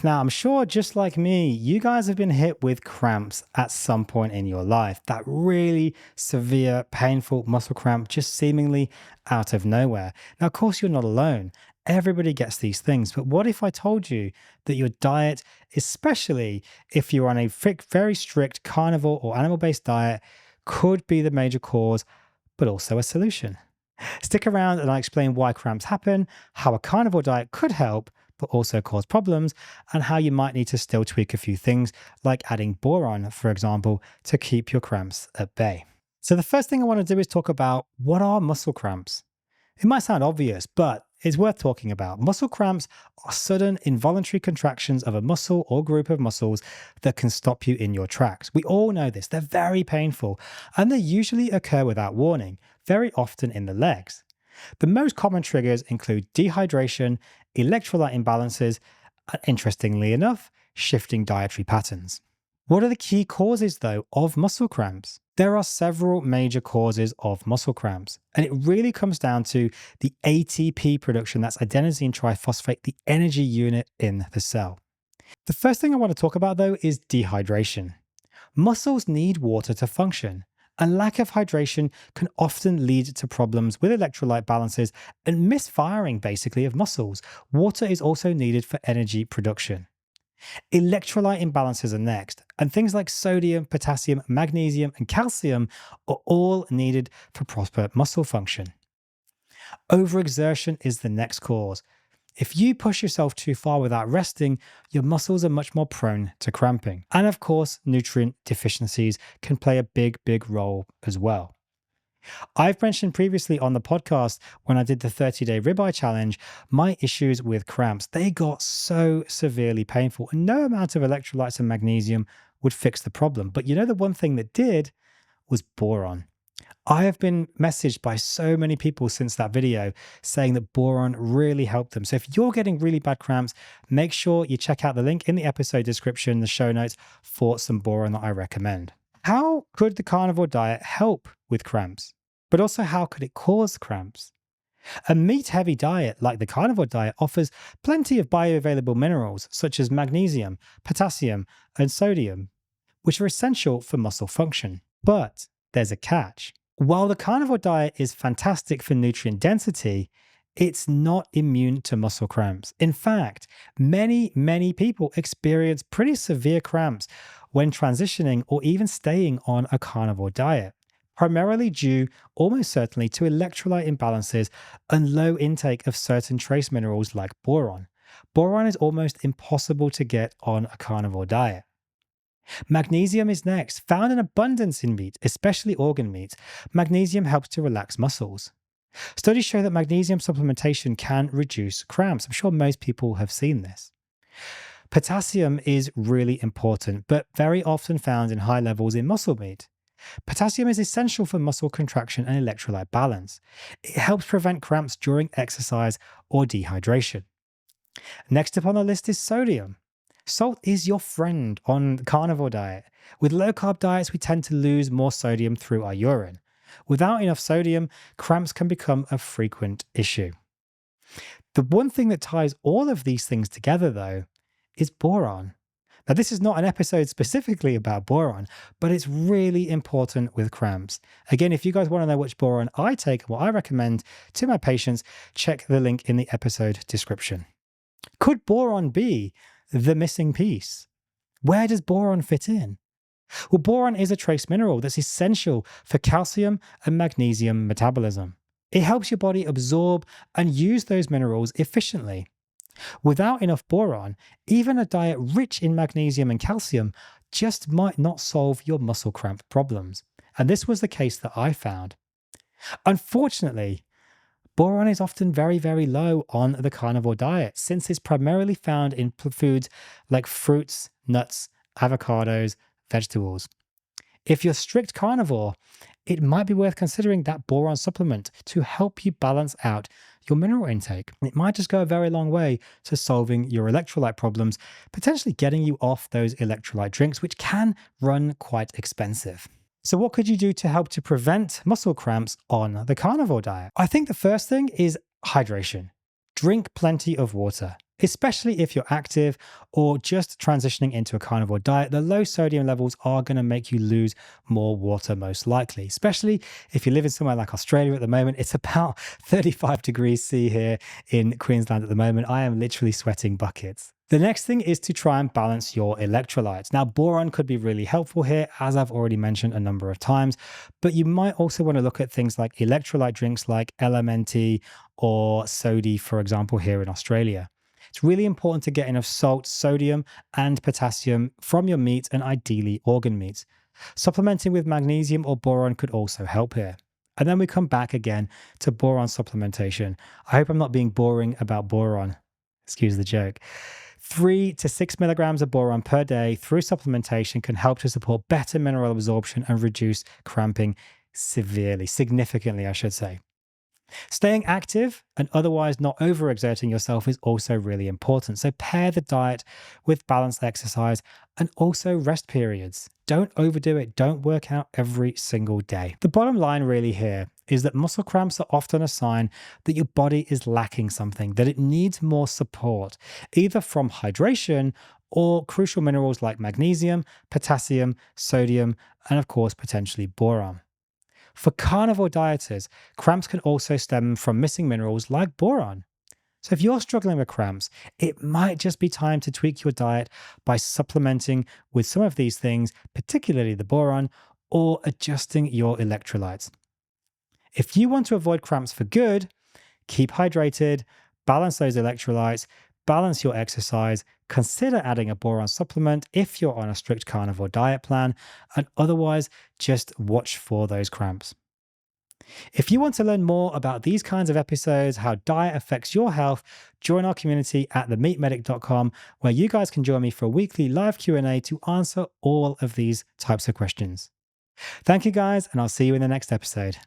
Now, I'm sure just like me, you guys have been hit with cramps at some point in your life. That really severe, painful muscle cramp just seemingly out of nowhere. Now, of course, you're not alone. Everybody gets these things. But what if I told you that your diet, especially if you're on a very strict carnivore or animal based diet, could be the major cause, but also a solution? Stick around and I'll explain why cramps happen, how a carnivore diet could help, but also cause problems, and how you might need to still tweak a few things, like adding boron, for example, to keep your cramps at bay. So, the first thing I want to do is talk about what are muscle cramps. It might sound obvious, but it's worth talking about. Muscle cramps are sudden involuntary contractions of a muscle or group of muscles that can stop you in your tracks. We all know this. They're very painful, and they usually occur without warning, very often in the legs. The most common triggers include dehydration, electrolyte imbalances, and interestingly enough, shifting dietary patterns. What are the key causes, though, of muscle cramps? There are several major causes of muscle cramps, and it really comes down to the ATP production, that's adenosine triphosphate, the energy unit in the cell. The first thing I want to talk about, though, is dehydration. Muscles need water to function, and lack of hydration can often lead to problems with electrolyte balances and misfiring, basically, of muscles. Water is also needed for energy production. Electrolyte imbalances are next, and things like sodium, potassium, magnesium, and calcium are all needed for proper muscle function. Overexertion is the next cause. If you push yourself too far without resting, your muscles are much more prone to cramping. And of course, nutrient deficiencies can play a big role as well. I've mentioned previously on the podcast when I did the 30-day ribeye challenge, my issues with cramps, they got so severely painful and no amount of electrolytes and magnesium would fix the problem. But you know, the one thing that did was boron. I have been messaged by so many people since that video saying that boron really helped them. So if you're getting really bad cramps, make sure you check out the link in the episode description, the show notes, for some boron that I recommend. How could the carnivore diet help with cramps? But also, how could it cause cramps? A meat-heavy diet like the carnivore diet offers plenty of bioavailable minerals such as magnesium, potassium, and sodium, which are essential for muscle function. But there's a catch. While the carnivore diet is fantastic for nutrient density, it's not immune to muscle cramps. In fact, many people experience pretty severe cramps when transitioning or even staying on a carnivore diet, primarily due almost certainly to electrolyte imbalances and low intake of certain trace minerals like boron. Boron is almost impossible to get on a carnivore diet. Magnesium is next, found in abundance in meat, especially organ meat. Magnesium helps to relax muscles. Studies show that magnesium supplementation can reduce cramps. I'm sure most people have seen this. Potassium is really important, but very often found in high levels in muscle meat. Potassium is essential for muscle contraction and electrolyte balance. It helps prevent cramps during exercise or dehydration. Next up on the list is sodium. Salt is your friend on the carnivore diet. With low-carb diets, we tend to lose more sodium through our urine. Without enough sodium, cramps can become a frequent issue. The one thing that ties all of these things together, though, is boron. Now, this is not an episode specifically about boron, but it's really important with cramps. Again, if you guys want to know which boron I take and what I recommend to my patients, check the link in the episode description. Could boron be the missing piece? Where does boron fit in? Well, boron is a trace mineral that's essential for calcium and magnesium metabolism. It helps your body absorb and use those minerals efficiently. Without enough boron, even a diet rich in magnesium and calcium just might not solve your muscle cramp problems. And this was the case that I found. Unfortunately, boron is often very low on the carnivore diet since it's primarily found in foods like fruits, nuts, avocados, vegetables. If you're strict carnivore, it might be worth considering that boron supplement to help you balance out your mineral intake. It might just go a very long way to solving your electrolyte problems, potentially getting you off those electrolyte drinks, which can run quite expensive. So what could you do to help to prevent muscle cramps on the carnivore diet? I think the first thing is hydration. Drink plenty of water. Especially if you're active or just transitioning into a carnivore diet, the low sodium levels are going to make you lose more water most likely, especially if you live in somewhere like Australia at the moment. It's about 35 degrees C here in Queensland at the moment. I am literally sweating buckets. The next thing is to try and balance your electrolytes. Now, boron could be really helpful here, as I've already mentioned a number of times, but you might also want to look at things like electrolyte drinks like LMNT or Sodi, for example, here in Australia. It's really important to get enough salt, sodium, and potassium from your meat and ideally organ meats. Supplementing with magnesium or boron could also help here. And then we come back again to boron supplementation. I hope I'm not being boring about boron. Excuse the joke. 3 to 6 milligrams of boron per day through supplementation can help to support better mineral absorption and reduce cramping significantly, I should say. Staying active and otherwise not overexerting yourself is also really important. So pair the diet with balanced exercise and also rest periods. Don't overdo it. Don't work out every single day. The bottom line really here is that muscle cramps are often a sign that your body is lacking something, that it needs more support, either from hydration or crucial minerals like magnesium, potassium, sodium, and of course, potentially boron. For carnivore dieters, cramps can also stem from missing minerals like boron. So if you're struggling with cramps, it might just be time to tweak your diet by supplementing with some of these things, particularly the boron, or adjusting your electrolytes. If you want to avoid cramps for good, keep hydrated, balance those electrolytes, balance your exercise, consider adding a boron supplement if you're on a strict carnivore diet plan, and otherwise just watch for those cramps. If you want to learn more about these kinds of episodes, how diet affects your health, join our community at themeatmedic.com, where you guys can join me for a weekly live Q&A to answer all of these types of questions. Thank you guys, and I'll see you in the next episode.